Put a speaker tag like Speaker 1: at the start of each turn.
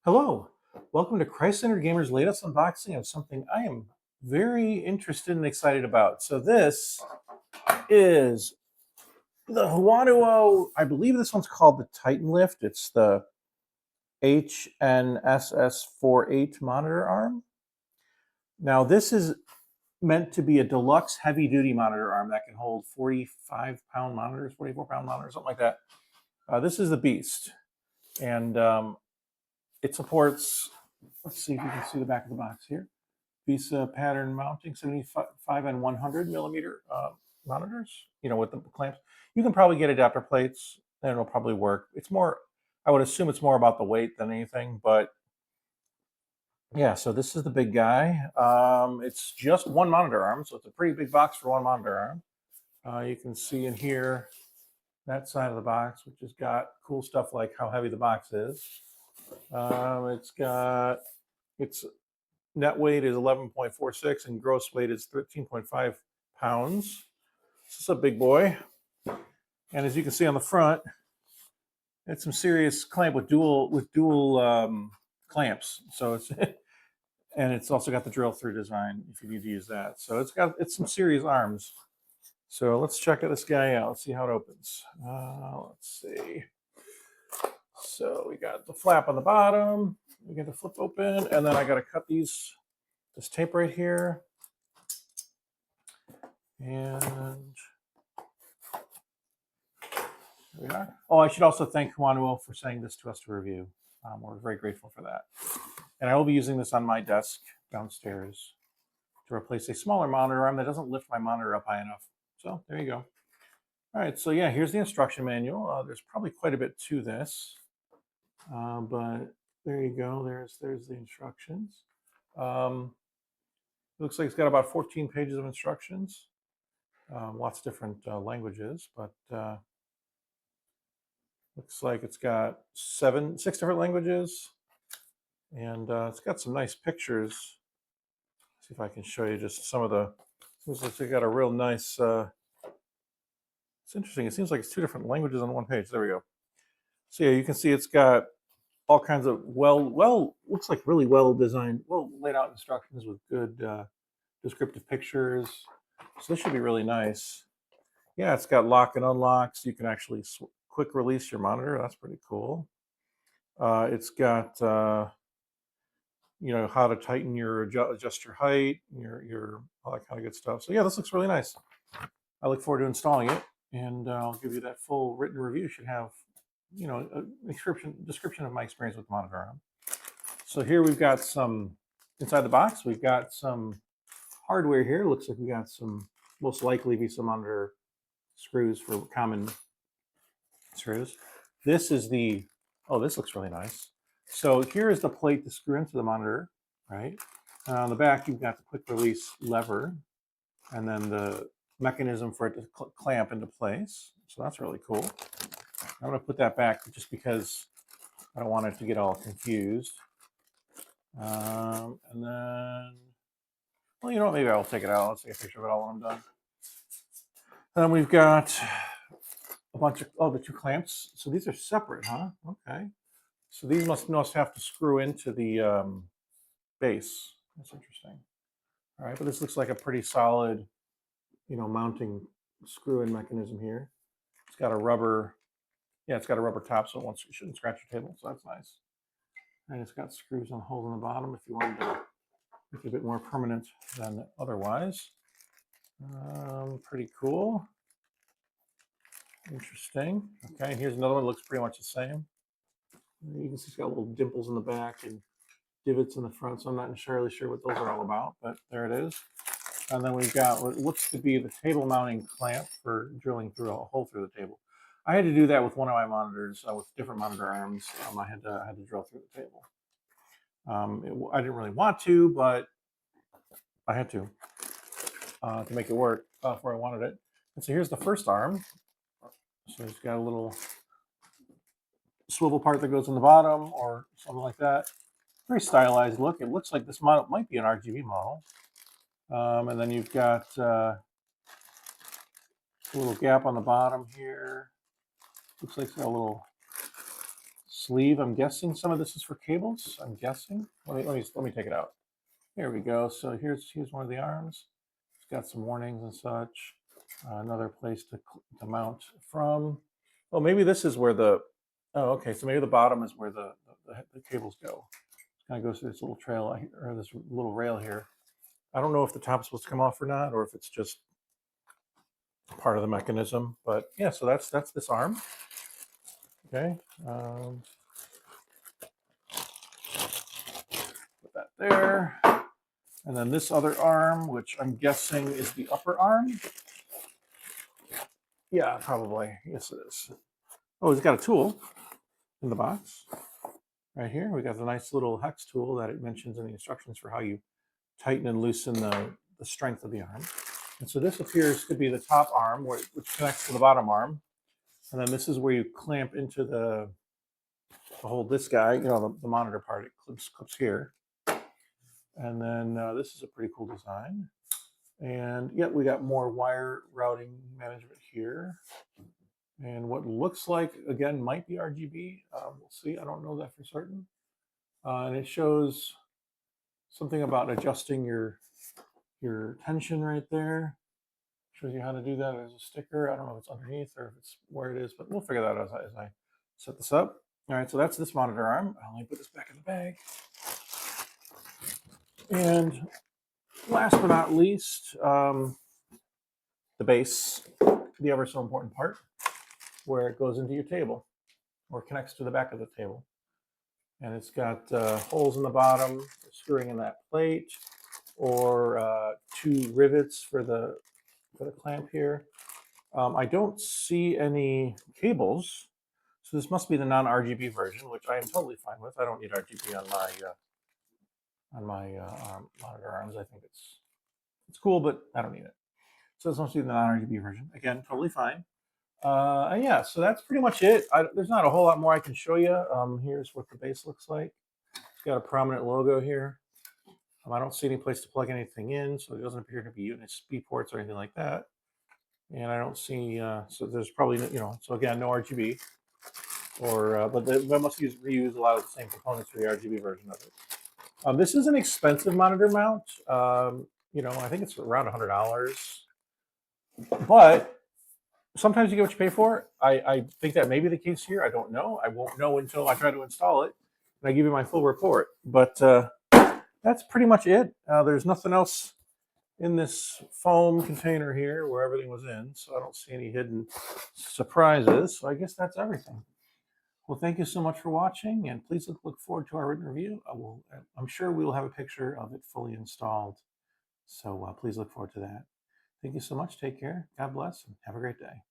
Speaker 1: Hello, welcome to Christ-Centered Gamers' latest unboxing of something I am very interested and excited about. So this is the HUANUO, I believe this one's called the TitanLift. It's the HNSS48 monitor arm. Now this is meant to be a deluxe heavy-duty monitor arm that can hold 45-pound monitors, 44-pound monitors, something like that. This is the beast, and it supports, let's see if you can see the back of the box here. VESA pattern mounting, 75 and 100 millimeter monitors, with the clamps. You can probably get adapter plates and it'll probably work. It's more, I would assume it's more about the weight than anything, but yeah, so this is the big guy. It's just one monitor arm, so it's a pretty big box for one monitor arm. You can see in here, that side of the box, which has got cool stuff like how heavy the box is. Its net weight is 11.46 and gross weight is 13.5 pounds. This is a big boy. And as you can see on the front, it's some serious clamp with dual clamps. So it's and it's also got the drill through design if you need to use that. So it's some serious arms. So let's check this guy out. Let's see how it opens. Let's see. So we got the flap on the bottom. We get the flip open, and then I got to cut this tape right here. And there we are. Oh, I should also thank HUANUO for sending this to us to review. We're very grateful for that. And I will be using this on my desk downstairs to replace a smaller monitor arm that doesn't lift my monitor up high enough. So there you go. All right, so yeah, here's the instruction manual. There's probably quite a bit to this, but there you go. There's the instructions. It looks like it's got about 14 pages of instructions. Lots of different languages, but looks like it's got 6 different languages, and it's got some nice pictures. Let's see if I can show you just some of the. Looks like they got a real nice. It's interesting. It seems like it's 2 different languages on one page. There we go. So yeah, you can see it's got all kinds of looks like really well designed, well laid out instructions with good descriptive pictures. So this should be really nice. Yeah, it's got lock and unlock, so you can actually quick release your monitor. That's pretty cool. It's got how to tighten your adjust your height, your all that kind of good stuff. So yeah, this looks really nice. I look forward to installing it, and I'll give you that full written review. Should have a description of my experience with the monitor arm. So here we've got some inside the box. We've got some hardware here. Looks like we got some most likely be some monitor screws for common screws. This is the, oh, this looks really nice. So here is the plate to screw into the monitor, right? And on the back, you've got the quick release lever, and then the mechanism for it to clamp into place. So that's really cool. I'm going to put that back just because I don't want it to get all confused. And then, well, you know what? Maybe I'll take it out. Let's take a picture of it all when I'm done. Then we've got a bunch of, the 2 clamps. So these are separate, huh? Okay. So these must have to screw into the base. That's interesting. All right, but this looks like a pretty solid, mounting screw-in mechanism here. It's got a rubber, it's got a rubber top, so it shouldn't scratch your table. So that's nice. And it's got screws on holes on the bottom if you wanted to make it a bit more permanent than otherwise. Pretty cool. Interesting. Okay, here's another one that looks pretty much the same. You can see it's got little dimples in the back and divots in the front, so I'm not entirely sure what those are all about, but there it is. And then we've got what looks to be the table mounting clamp for drilling through a hole through the table. I had to do that with one of my monitors with different monitor arms. I had to drill through the table. I didn't really want to, but I had to make it work where I wanted it. And so here's the first arm. So it's got a little swivel part that goes in the bottom or something like that. Very stylized look. It looks like this model might be an RGB model. And then you've got a little gap on the bottom here. Looks like it's got a little sleeve. I'm guessing some of this is for cables. I'm guessing. Let me take it out. Here we go. So here's one of the arms. It's got some warnings and such. Another place to mount from. Oh, maybe this is where the. Oh, okay. So maybe the bottom is where the cables go. It kind of goes through this little trail or this little rail here. I don't know if the top's supposed to come off or not, or if it's just part of the mechanism. But yeah, so that's this arm. Okay. Put that there. And then this other arm, which I'm guessing is the upper arm. Yeah, probably. Yes, it is. Oh, it's got a tool in the box. Right here, we got the nice little hex tool that it mentions in the instructions for how you tighten and loosen the strength of the arm. And so this appears to be the top arm, which connects to the bottom arm. And then this is where you clamp into to hold this guy, the monitor part, it clips here. And then this is a pretty cool design. And yet we got more wire routing management here. And what looks like, again, might be RGB. We'll see. I don't know that for certain. And it shows something about adjusting your tension right there. Shows you how to do that as a sticker. I don't know if it's underneath or if it's where it is, but we'll figure that out as I set this up. All right, so that's this monitor arm. I'll only put this back in the bag. And last but not least, the base, the ever so important part, where it goes into your table or connects to the back of the table. And it's got holes in the bottom for screwing in that plate, or 2 rivets for the clamp here. I don't see any cables, so this must be the non-RGB version, which I am totally fine with. I don't need RGB on my monitor arms. I think it's cool, but I don't need it. So this must be the non-RGB version. Again, totally fine. And yeah, so that's pretty much it. There's not a whole lot more I can show you. Here's what the base looks like. It's got a prominent logo here. I don't see any place to plug anything in, so it doesn't appear to be USB ports or anything like that. And I don't see, so there's probably, so again, no RGB. But they must reuse a lot of the same components for the RGB version of it. This is an expensive monitor mount. I think it's around $100. But sometimes you get what you pay for. I think that may be the case here. I don't know. I won't know until I try to install it and I give you my full report. But that's pretty much it. There's nothing else in this foam container here where everything was in, so I don't see any hidden surprises. So I guess that's everything. Well, thank you so much for watching, and please look forward to our written review. I'm sure we will have a picture of it fully installed, so please look forward to that. Thank you so much. Take care. God bless, and have a great day.